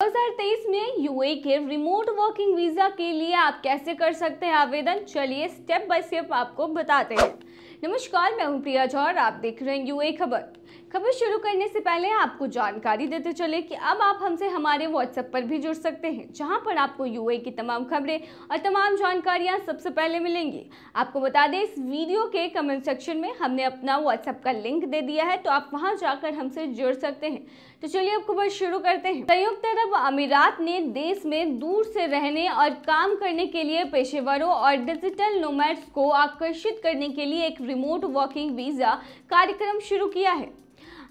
2023 में यूएई के remote working visa के लिए आप कैसे कर सकते हैं आवेदन, चलिए स्टेप बाय स्टेप आपको बताते हैं। नमस्कार, मैं हूं प्रिया जौहर, आप देख रहे हैं यूएई खबर शुरू करने से पहले आपको जानकारी देते चले कि अब आप हमसे हमारे व्हाट्सएप पर भी जुड़ सकते हैं, जहां पर आपको यूएई की तमाम खबरें और तमाम जानकारियां सबसे पहले मिलेंगी। आपको बता दें, इस वीडियो के कमेंट सेक्शन में हमने अपना व्हाट्सएप का लिंक दे दिया है, तो आप वहां जाकर हमसे जुड़ सकते हैं। तो चलिए अब खबर शुरू करते हैं। संयुक्त अरब अमीरात ने देश में दूर से रहने और काम करने के लिए पेशेवरों और डिजिटल नोमैड्स को आकर्षित करने के लिए एक रिमोट वर्किंग वीजा कार्यक्रम शुरू किया है।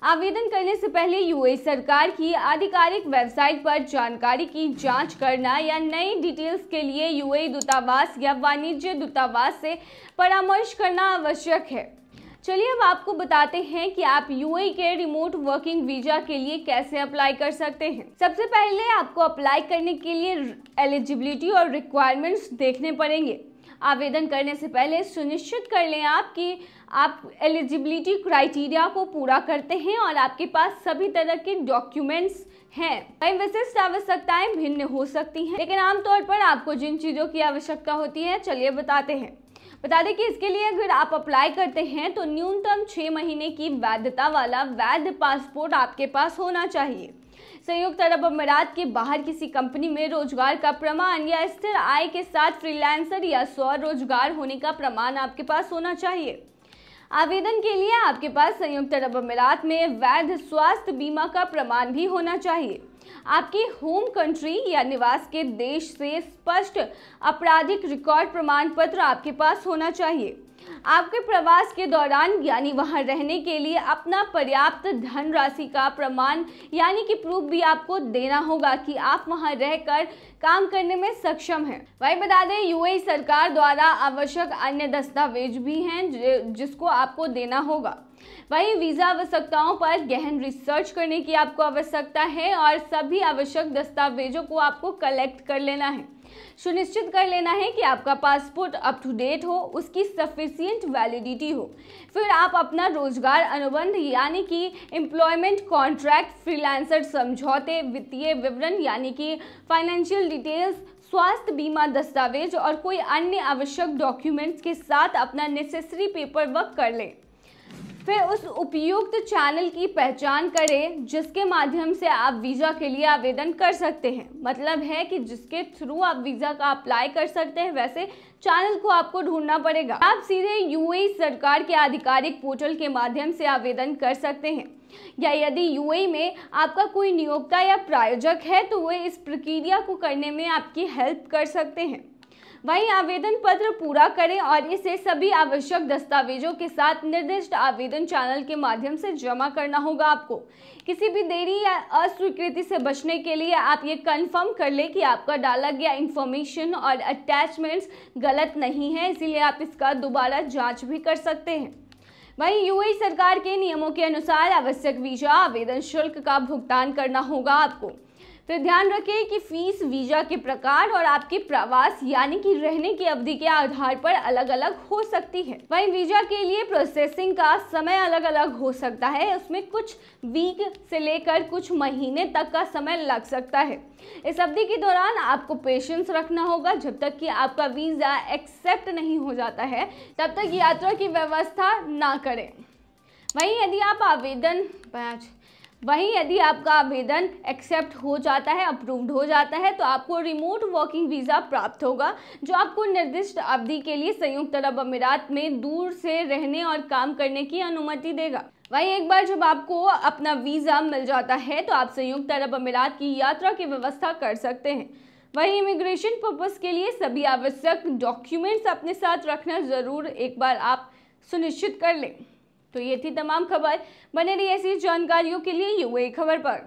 आवेदन करने से पहले यूएई सरकार की आधिकारिक वेबसाइट पर जानकारी की जांच करना या नई डिटेल्स के लिए यूएई दूतावास या वाणिज्य दूतावास से परामर्श करना आवश्यक है। चलिए अब आपको बताते हैं कि आप यूएई के रिमोट वर्किंग वीजा के लिए कैसे अप्लाई कर सकते हैं। सबसे पहले आपको अप्लाई करने के लिए एलिजिबिलिटी और रिक्वायरमेंट्स देखने पड़ेंगे। आवेदन करने से पहले सुनिश्चित कर लें कि आप एलिजिबिलिटी क्राइटेरिया को पूरा करते हैं और आपके पास सभी तरह के डॉक्यूमेंट्स हैं। कई विशिष्ट आवश्यकताएं भिन्न हो सकती हैं, लेकिन आमतौर पर आपको जिन चीज़ों की आवश्यकता होती है, चलिए बताते हैं। बता दें कि इसके लिए अगर आप अप्लाई करते हैं तो न्यूनतम 6 महीने की वैधता वाला वैध पासपोर्ट आपके पास होना चाहिए। संयुक्त अरब अमीरात के बाहर किसी कंपनी में रोजगार का प्रमाण या स्थिर आय के साथ फ्रीलांसर या स्वरोजगार होने का प्रमाण आपके पास होना चाहिए। आवेदन के लिए आपके पास संयुक्त अरब अमीरात में वैध स्वास्थ्य बीमा का प्रमाण भी होना चाहिए। आपकी होम कंट्री या निवास के देश से स्पष्ट आपराधिक रिकॉर्ड प्रमाण पत्र आपके पास होना चाहिए। आपके प्रवास के दौरान यानी वहां रहने के लिए अपना पर्याप्त धनराशि का प्रमाण यानी कि प्रूफ भी आपको देना होगा कि आप वहां रहकर काम करने में सक्षम हैं। वही बता दें, यूएई सरकार द्वारा आवश्यक अन्य दस्तावेज भी हैं जिसको आपको देना होगा। वही वीजा आवश्यकताओं पर गहन रिसर्च करने की आपको आवश्यकता है और सभी आवश्यक दस्तावेजों को आपको कलेक्ट कर लेना है। सुनिश्चित कर लेना है कि आपका पासपोर्ट अप टू डेट हो, उसकी सफिशिएंट वैलिडिटी हो। फिर आप अपना रोजगार अनुबंध यानी कि एम्प्लॉयमेंट कॉन्ट्रैक्ट, फ्रीलांसर समझौते, वित्तीय विवरण यानी कि फाइनेंशियल डिटेल्स, स्वास्थ्य बीमा दस्तावेज और कोई अन्य आवश्यक डॉक्यूमेंट्स के साथ अपना नेसेसरी पेपर वर्क कर लें। फिर उस उपयुक्त चैनल की पहचान करें जिसके माध्यम से आप वीज़ा के लिए आवेदन कर सकते हैं। मतलब है कि जिसके थ्रू आप वीज़ा का अप्लाई कर सकते हैं, वैसे चैनल को आपको ढूंढना पड़ेगा। आप सीधे यूएई सरकार के आधिकारिक पोर्टल के माध्यम से आवेदन कर सकते हैं, या यदि यूएई में आपका कोई नियोक्ता या प्रायोजक है तो वे इस प्रक्रिया को करने में आपकी हेल्प कर सकते हैं। वहीं आवेदन पत्र पूरा करें और इसे सभी आवश्यक दस्तावेजों के साथ निर्दिष्ट आवेदन चैनल के माध्यम से जमा करना होगा। आपको किसी भी देरी या अस्वीकृति से बचने के लिए आप ये कंफर्म कर लें कि आपका डाला गया इंफॉर्मेशन और अटैचमेंट्स गलत नहीं है, इसीलिए आप इसका दोबारा जांच भी कर सकते हैं। वहीं यूएई सरकार के नियमों के अनुसार आवश्यक वीजा आवेदन शुल्क का भुगतान करना होगा आपको। फिर ध्यान रखें कि फीस वीजा के प्रकार और आपके प्रवास यानी कि रहने की अवधि के आधार पर अलग अलग हो सकती है। वहीं वीजा के लिए प्रोसेसिंग का समय अलग अलग हो सकता है, उसमें कुछ वीक से लेकर कुछ महीने तक का समय लग सकता है। इस अवधि के दौरान आपको पेशेंस रखना होगा। जब तक कि आपका वीजा एक्सेप्ट नहीं हो जाता है तब तक यात्रा की व्यवस्था ना करें। वहीं यदि आपका आवेदन एक्सेप्ट हो जाता है, अप्रूव्ड हो जाता है, तो आपको रिमोट वर्किंग वीज़ा प्राप्त होगा, जो आपको निर्दिष्ट अवधि के लिए संयुक्त अरब अमीरात में दूर से रहने और काम करने की अनुमति देगा। वहीं एक बार जब आपको अपना वीज़ा मिल जाता है तो आप संयुक्त अरब अमीरात की यात्रा की व्यवस्था कर सकते हैं। वहीं इमिग्रेशन पर्पस के लिए सभी आवश्यक डॉक्यूमेंट्स अपने साथ रखना ज़रूर एक बार आप सुनिश्चित कर लें। तो ये थी तमाम खबर। बने रहिए ऐसी जानकारियों के लिए यूएई खबर पर।